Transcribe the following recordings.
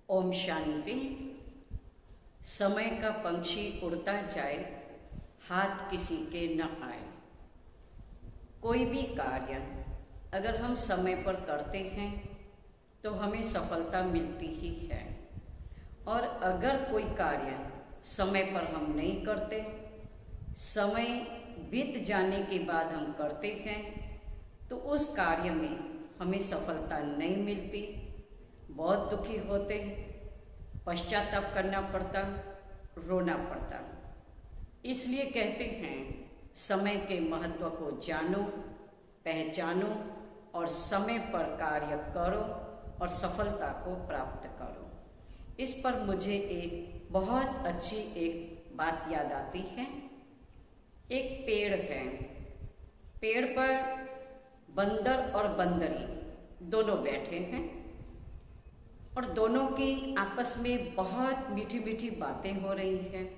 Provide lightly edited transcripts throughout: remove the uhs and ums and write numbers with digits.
ओम शांति। समय का पंछी उड़ता जाए, हाथ किसी के न आए। कोई भी कार्य अगर हम समय पर करते हैं तो हमें सफलता मिलती ही है, और अगर कोई कार्य समय पर हम नहीं करते, समय बीत जाने के बाद हम करते हैं तो उस कार्य में हमें सफलता नहीं मिलती, बहुत दुखी होते, पश्चाताप करना पड़ता, रोना पड़ता। इसलिए कहते हैं समय के महत्व को जानो, पहचानो और समय पर कार्य करो और सफलता को प्राप्त करो। इस पर मुझे एक बहुत अच्छी एक बात याद आती है। एक पेड़ है, पेड़ पर बंदर और बंदरी दोनों बैठे हैं और दोनों की आपस में बहुत मीठी मीठी बातें हो रही हैं।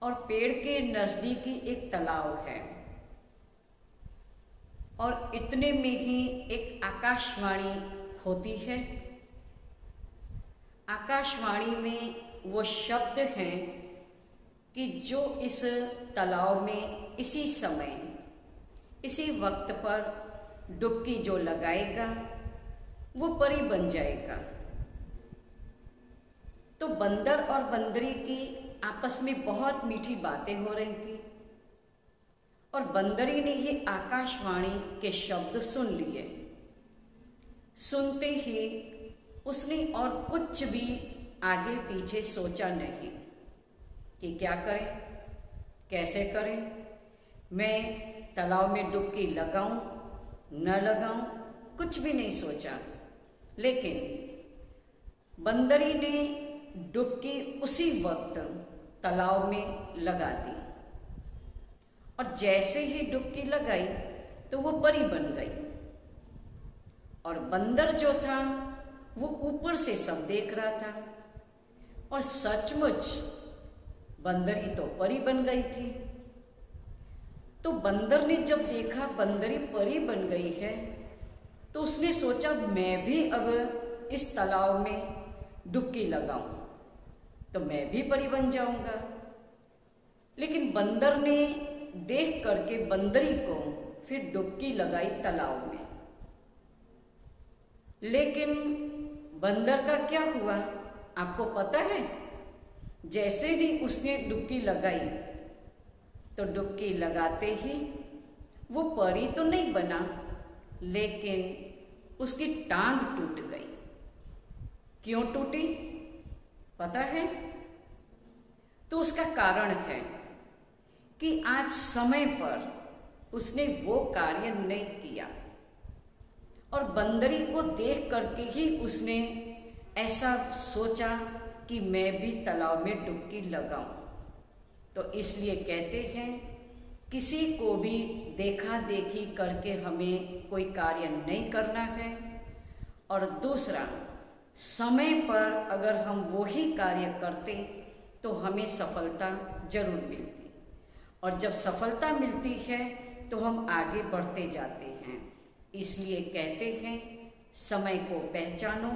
और पेड़ के नजदीकी एक तालाब है और इतने में ही एक आकाशवाणी होती है। आकाशवाणी में वो शब्द हैं कि जो इस तालाब में इसी समय इसी वक्त पर डुबकी जो लगाएगा वो परी बन जाएगा। तो बंदर और बंदरी की आपस में बहुत मीठी बातें हो रही थी और बंदरी ने ये आकाशवाणी के शब्द सुन लिए। सुनते ही उसने और कुछ भी आगे पीछे सोचा नहीं कि क्या करें, कैसे करें, मैं तालाब में डुबकी लगाऊं न लगाऊं, कुछ भी नहीं सोचा। लेकिन बंदरी ने डुबकी उसी वक्त तालाब में लगा दी और जैसे ही डुबकी लगाई तो वो परी बन गई। और बंदर जो था वो ऊपर से सब देख रहा था और सचमुच बंदरी तो परी बन गई थी। तो बंदर ने जब देखा बंदरी परी बन गई है तो उसने सोचा मैं भी अब इस तालाब में डुबकी लगाऊं तो मैं भी परी बन जाऊंगा। लेकिन बंदर ने देख करके बंदरी को फिर डुबकी लगाई तालाब में। लेकिन बंदर का क्या हुआ आपको पता है? जैसे ही उसने डुबकी लगाई तो डुबकी लगाते ही वो परी तो नहीं बना, लेकिन उसकी टांग टूट गई। क्यों टूटी पता है? तो उसका कारण है कि आज समय पर उसने वो कार्य नहीं किया और बंदरी को देख करके ही उसने ऐसा सोचा कि मैं भी तालाब में डुबकी लगाऊं। तो इसलिए कहते हैं किसी को भी देखा देखी करके हमें कोई कार्य नहीं करना है। और दूसरा, समय पर अगर हम वो ही कार्य करते तो हमें सफलता जरूर मिलती, और जब सफलता मिलती है तो हम आगे बढ़ते जाते हैं। इसलिए कहते हैं समय को पहचानो,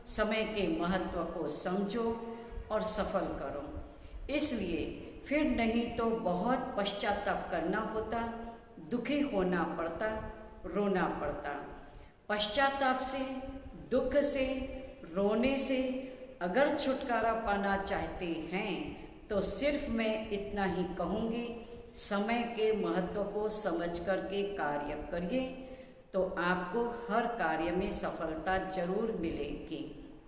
समय के महत्व को समझो और सफल करो। इसलिए फिर नहीं तो बहुत पश्चाताप करना होता, दुखी होना पड़ता, रोना पड़ता। पश्चाताप से, दुख से, रोने से अगर छुटकारा पाना चाहते हैं तो सिर्फ मैं इतना ही कहूँगी, समय के महत्व को समझ करके कार्य करिए तो आपको हर कार्य में सफलता जरूर मिलेगी।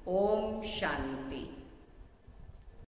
ओम शांति।